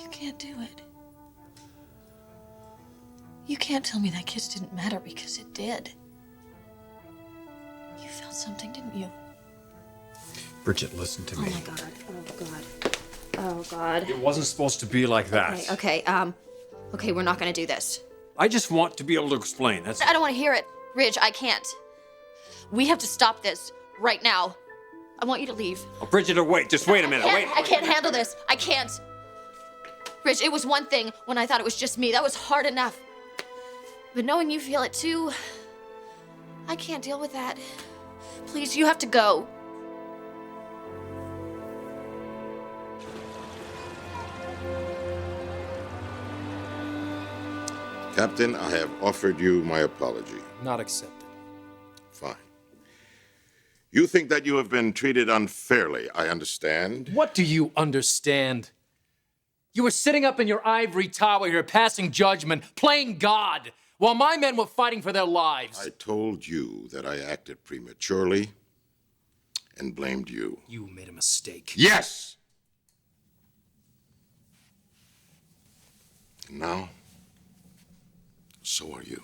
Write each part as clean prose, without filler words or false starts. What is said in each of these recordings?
You can't do it. You can't tell me that kiss didn't matter, because it did. You felt something, didn't you? Bridget, listen to me. Oh, my God. Oh, God. Oh, God. It wasn't supposed to be like that. Okay, we're not gonna do this. I just want to be able to explain. That's I don't want to hear it. Ridge, I can't. We have to stop this right now. I want you to leave. Oh, Bridget, wait. Just wait a minute. I can't handle this. I can't. Ridge, it was one thing when I thought it was just me. That was hard enough. But knowing you feel it too, I can't deal with that. Please, you have to go. Captain, I have offered you my apology. not accepted. Fine. You think that you have been treated unfairly, I understand. What do you understand? You were sitting up in your ivory tower here passing judgment, playing God, while my men were fighting for their lives. I told you that I acted prematurely and blamed you. You made a mistake. Yes! And now, so are you.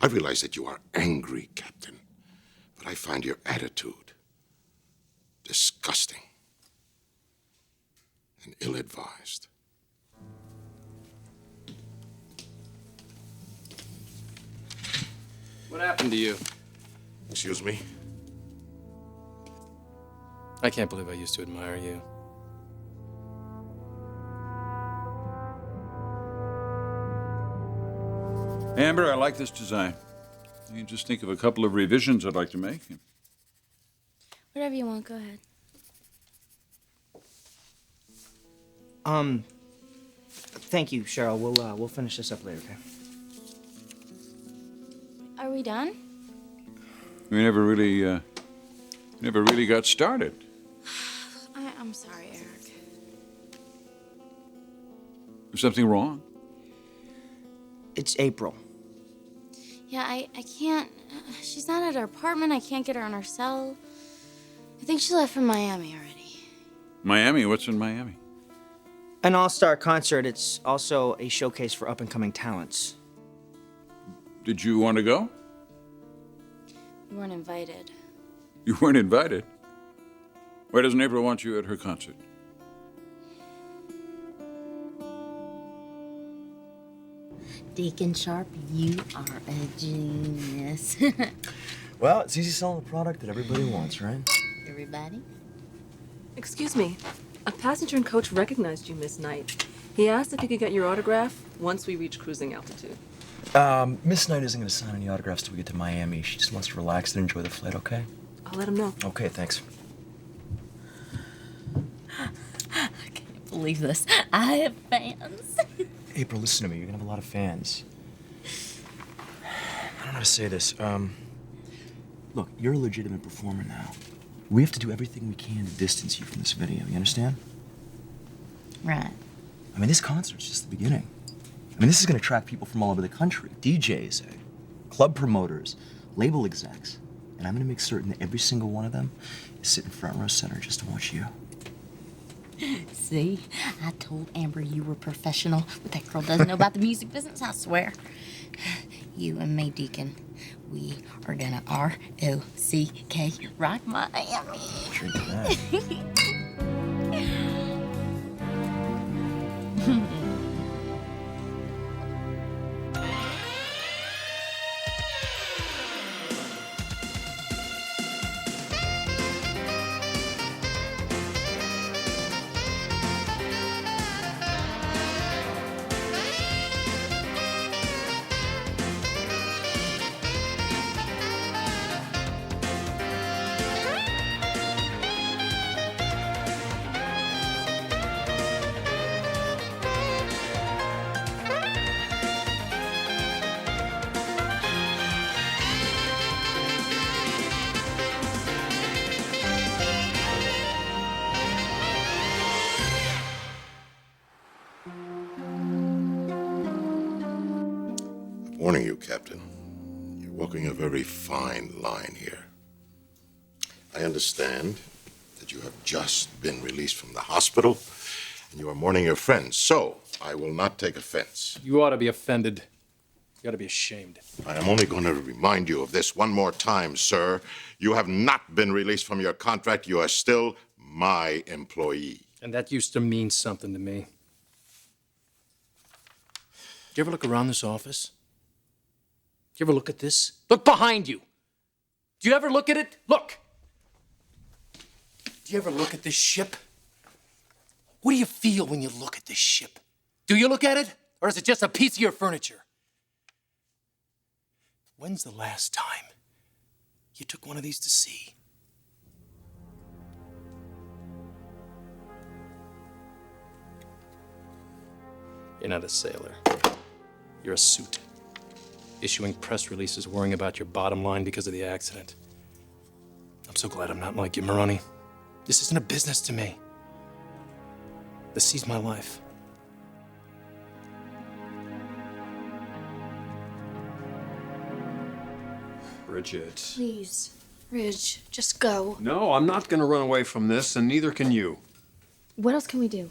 I realize that you are angry, Captain, but I find your attitude disgusting and ill-advised. What happened to you? Excuse me? I can't believe I used to admire you. Amber, I like this design. You just think of a couple of revisions I'd like to make. Whatever you want, go ahead. Thank you, Cheryl. We'll finish this up later, okay? Are we done? We never really got started. I'm sorry, Eric. Is something wrong? It's April. Yeah, I can't. She's not at her apartment. I can't get her on her cell. I think she left for Miami already. Miami? What's in Miami? An all-star concert. It's also a showcase for up-and-coming talents. Did you want to go? We weren't invited. You weren't invited? Why doesn't April want you at her concert? Deacon Sharp, you are a genius. Well, it's easy selling a product that everybody wants, right? Everybody? Excuse me. A passenger and coach recognized you, Miss Knight. He asked if he could get your autograph once we reach cruising altitude. Miss Knight isn't going to sign any autographs till we get to Miami. She just wants to relax and enjoy the flight, okay? I'll let him know. Okay, thanks. I can't believe this. I have fans. April, listen to me. You're going to have a lot of fans. I don't know how to say this. Look, you're a legitimate performer now. We have to do everything we can to distance you from this video. You understand? Right. I mean, this concert's just the beginning. I mean, this is going to attract people from all over the country. DJs, club promoters, label execs. And I'm going to make certain that every single one of them is sitting front row center just to watch you. See? I told Amber you were professional, but that girl doesn't know about the music business, I swear. You and me, Deacon, we are gonna R-O-C-K rock Miami. Drink that. Warning you, Captain. You're walking a very fine line here. I understand that you have just been released from the hospital You are mourning your friends, so I will not take offense. You ought to be offended. You ought to be ashamed. I am only going to remind you of this one more time, sir. You have not been released from your contract. You are still my employee. And that used to mean something to me. Do you ever look around this office? Do you ever look at this? Look behind you. Do you ever look at it? Look. Do you ever look at this ship? What do you feel when you look at this ship? Do you look at it? Or is it just a piece of your furniture? When's the last time you took one of these to sea? You're not a sailor. You're a suit. Issuing press releases worrying about your bottom line because of the accident. I'm so glad I'm not like you, Marone. This isn't a business to me. The sea's my life. Bridget. Please, Ridge, just go. No, I'm not gonna run away from this, and neither can you. What else can we do?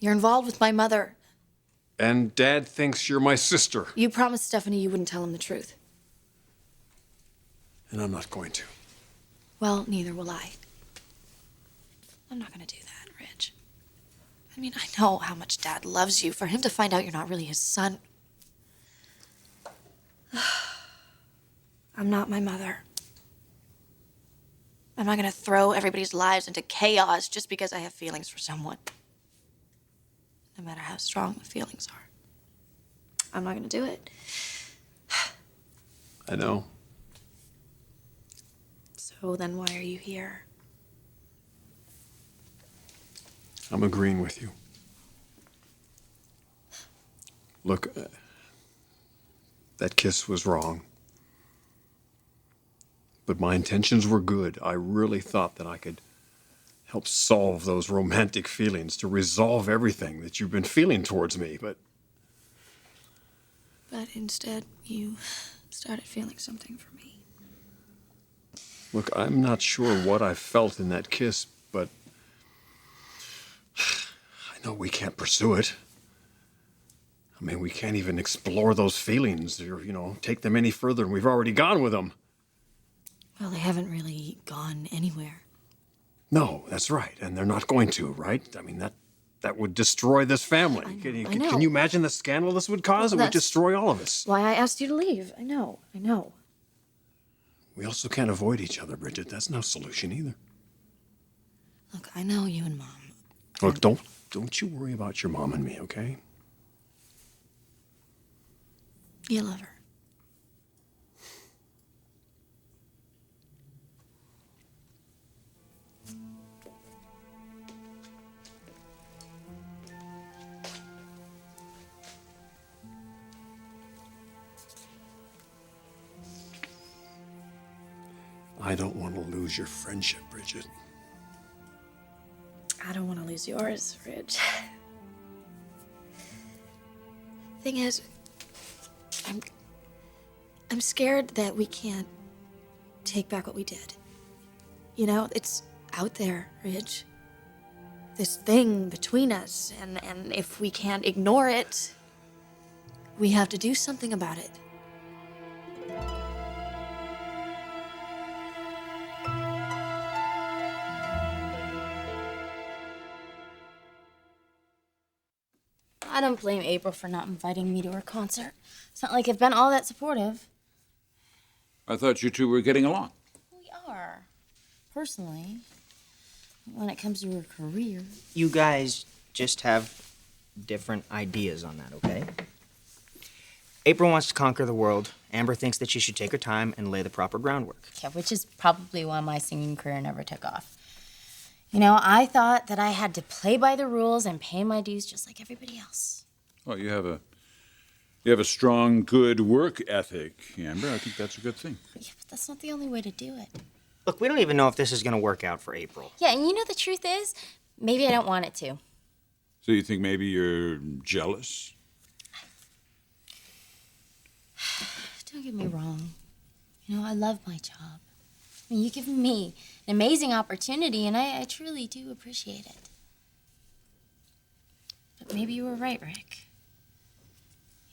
You're involved with my mother. And Dad thinks you're my sister. You promised Stephanie you wouldn't tell him the truth. And I'm not going to. Well, neither will I. I'm not gonna do that, Ridge. I mean, I know how much Dad loves you. For him to find out you're not really his son. I'm not my mother. I'm not gonna throw everybody's lives into chaos just because I have feelings for someone. No matter how strong the feelings are. I'm not gonna do it. I know. So then why are you here? I'm agreeing with you. Look, that kiss was wrong. But my intentions were good. I really thought that I could help solve those romantic feelings, to resolve everything that you've been feeling towards me, but instead, you started feeling something for me. look, I'm not sure what I felt in that kiss, but I know we can't pursue it. I mean, we can't even explore those feelings or, take them any further, and we've already gone with them. Well, they haven't really gone anywhere. No, that's right, and they're not going to, right? I mean, that would destroy this family. I know. Can you imagine the scandal this would cause? It would destroy all of us. Why I asked you to leave. I know. We also can't avoid each other, Bridget. That's no solution either. Look, I know you and Mom. Look, don't you worry about your mom and me, okay? You love her. I don't want to lose your friendship, Bridget. I don't want to lose yours, Ridge. Thing is, I'm scared that we can't take back what we did. It's out there, Ridge. This thing between us, and if we can't ignore it, we have to do something about it. I don't blame April for not inviting me to her concert. It's not like I've been all that supportive. I thought you two were getting along. We are. Personally. When it comes to her career. You guys just have different ideas on that, okay? April wants to conquer the world. Amber thinks that she should take her time and lay the proper groundwork. Yeah, which is probably why my singing career never took off. I thought that I had to play by the rules and pay my dues just like everybody else. Well, you have a strong, good work ethic, Amber. I think that's a good thing. Yeah, but that's not the only way to do it. Look, we don't even know if this is going to work out for April. Yeah, and the truth is, maybe I don't want it to. So you think maybe you're jealous? Don't get me wrong. I love my job. You've given me an amazing opportunity, and I truly do appreciate it. maybe you were right, Rick.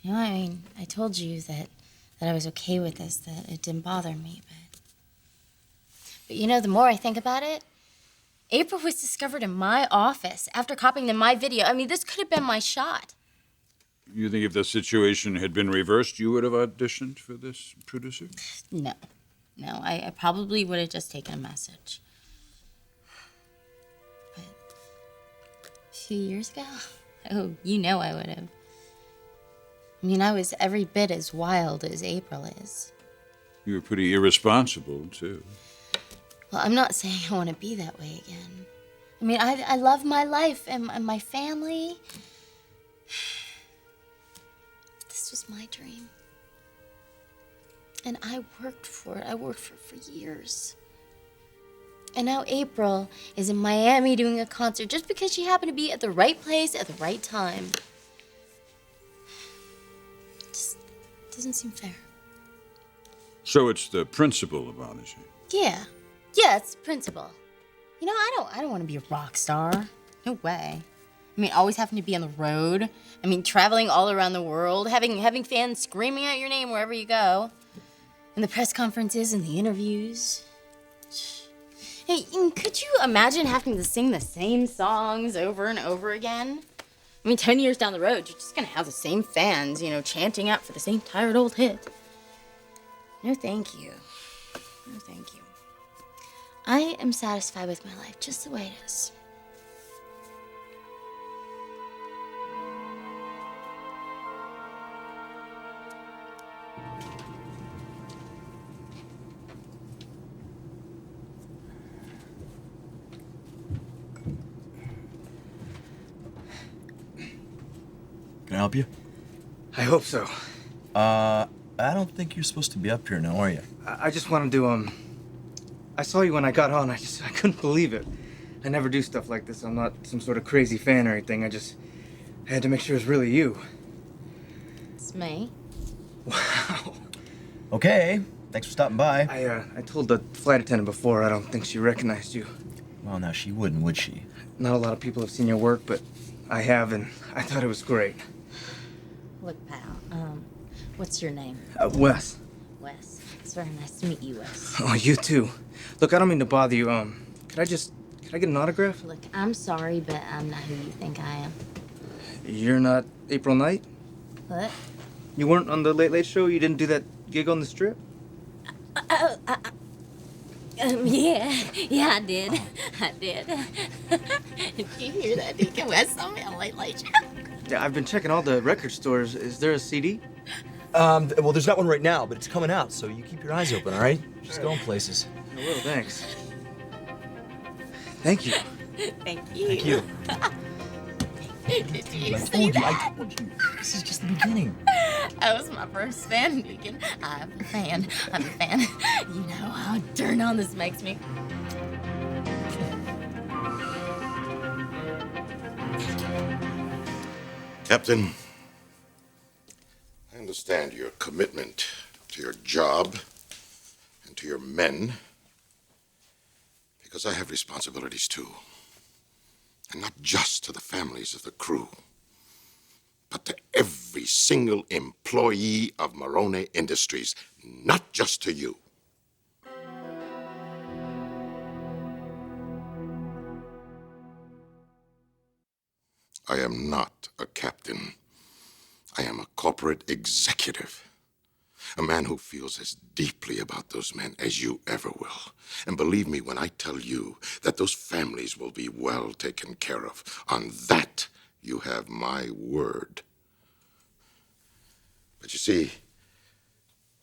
You know, I mean, I told you that I was okay with this, that it didn't bother me, but you know, the more I think about it, April was discovered in my office after copying in my video. I mean, this could have been my shot. You think if the situation had been reversed, you would have auditioned for this producer? No. No, I probably would have just taken a message. But a few years ago, oh, you know I would have. I mean, I was every bit as wild as April is. You were pretty irresponsible, too. Well, I'm not saying I want to be that way again. I mean, I love my life and my family. This was my dream. And I worked for it. I worked for it for years. And now April is in Miami doing a concert just because she happened to be at the right place at the right time. It just doesn't seem fair. So it's the principle of audition. Yeah. Yeah, it's the principle. You know, I don't want to be a rock star. No way. I mean, always having to be on the road. I mean, traveling all around the world, having fans screaming out your name wherever you go. And the press conferences and the interviews. Hey, could you imagine having to sing the same songs over and over again? I mean, 10 years down the road, you're just gonna have the same fans, you know, chanting out for the same tired old hit. No, thank you. No, thank you. I am satisfied with my life just the way it is. Can I help you? I hope so. I don't think you're supposed to be up here now, are you? I just wanted to, I saw you when I got on. I couldn't believe it. I never do stuff like this. I'm not some sort of crazy fan or anything. I had to make sure it was really you. It's me. Wow. Okay, thanks for stopping by. I told the flight attendant before. I don't think she recognized you. Well, now she wouldn't, would she? Not a lot of people have seen your work, but I have, and I thought it was great. Look, pal, what's your name? Wes. Wes. It's very nice to meet you, Wes. Oh, you too. Look, I don't mean to bother you. Could I get an autograph? Look, I'm sorry, but I'm not who you think I am. You're not April Knight? What? You weren't on the Late Late Show? You didn't do that gig on the Strip? Yeah, I did. I did. Did you hear that, Deacon? Wes saw me on Late Late Show. Yeah, I've been checking all the record stores. Is there a CD? Well, there's not one right now, but it's coming out, so you keep your eyes open, all right? Just going places. I will, thanks. Thank you. Thank you. Thank you. Did you I see told you, that? I told you. This is just the beginning. I was my first fan, Deacon. I'm a fan. I'm a fan. You know how darn on this makes me. Captain, I understand your commitment to your job and to your men, because I have responsibilities too. And not just to the families of the crew, but to every single employee of Marone Industries, not just to you. I am not a captain. I am a corporate executive. A man who feels as deeply about those men as you ever will. And believe me when I tell you that those families will be well taken care of. On that, you have my word. But you see,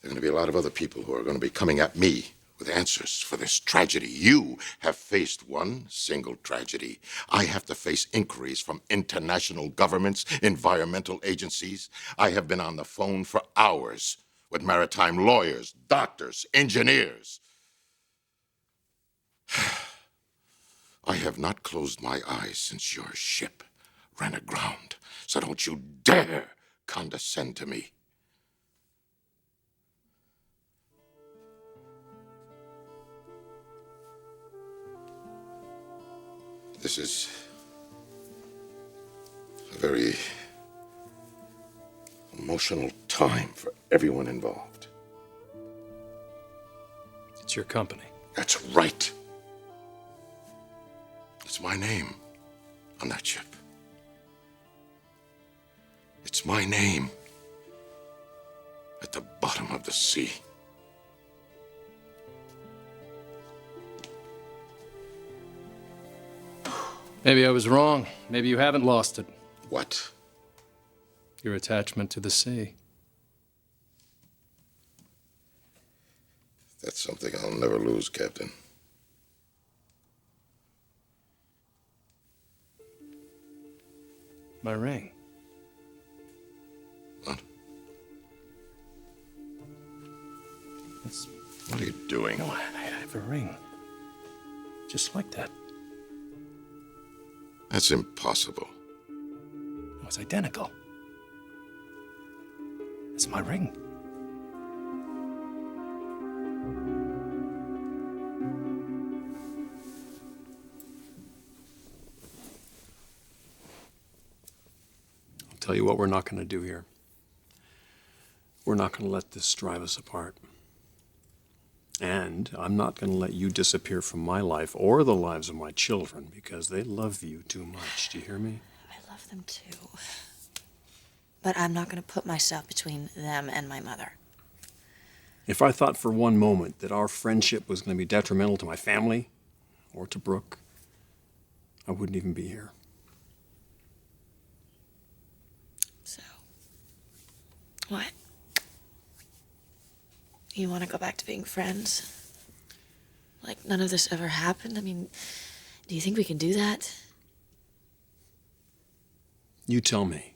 there are going to be a lot of other people who are going to be coming at me with answers for this tragedy. You have faced one single tragedy. I have to face inquiries from international governments, environmental agencies. I have been on the phone for hours with maritime lawyers, doctors, engineers. I have not closed my eyes since your ship ran aground, so don't you dare condescend to me. This is a very emotional time for everyone involved. It's your company. That's right. It's my name on that ship. It's my name at the bottom of the sea. Maybe I was wrong. Maybe you haven't lost it. What? Your attachment to the sea. That's something I'll never lose, Captain. My ring. What? It's, What are you doing? no, I have a ring. Just like that. That's impossible. It was identical. It's my ring. I'll tell you what we're not going to do here. We're not going to let this drive us apart. And I'm not going to let you disappear from my life or the lives of my children because they love you too much. Do you hear me? I love them too. But I'm not going to put myself between them and my mother. If I thought for one moment that our friendship was going to be detrimental to my family or to Brooke, I wouldn't even be here. So, what? You want to go back to being friends? Like none of this ever happened? I mean, do you think we can do that? You tell me.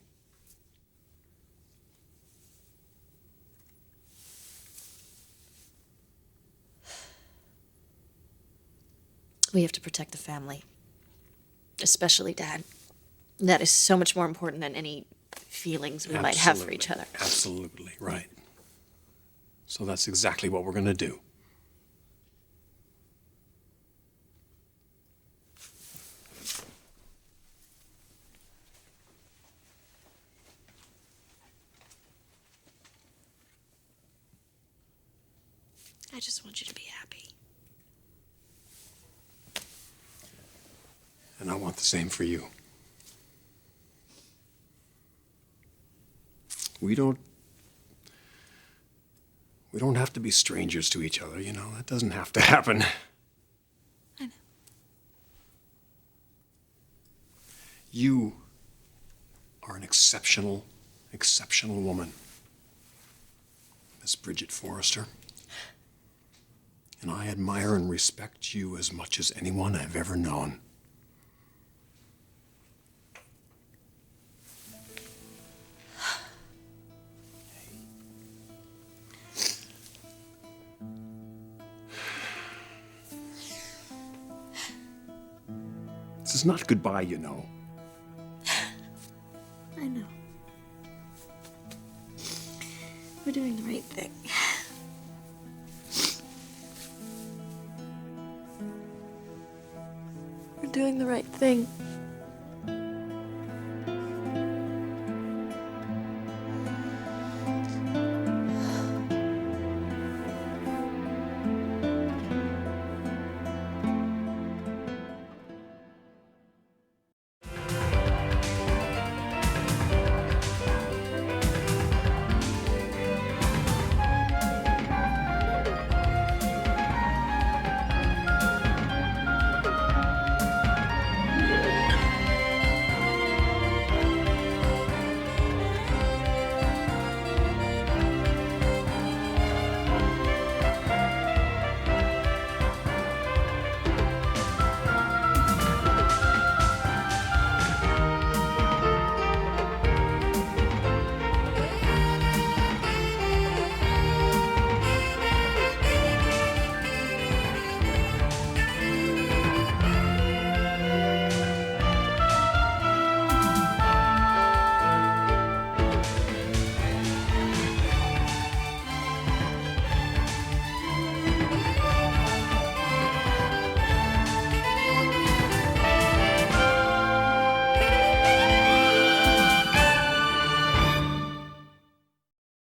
We have to protect the family. Especially Dad. That is so much more important than any feelings we might have for each other. Absolutely, right. So that's exactly what we're going to do. I just want you to be happy. And I want the same for you. We don't have to be strangers to each other, you know. That doesn't have to happen. I know. You are an exceptional woman, Miss Bridget Forrester. And I admire and respect you as much as anyone I've ever known. This is not goodbye, you know. I know. We're doing the right thing. We're doing the right thing.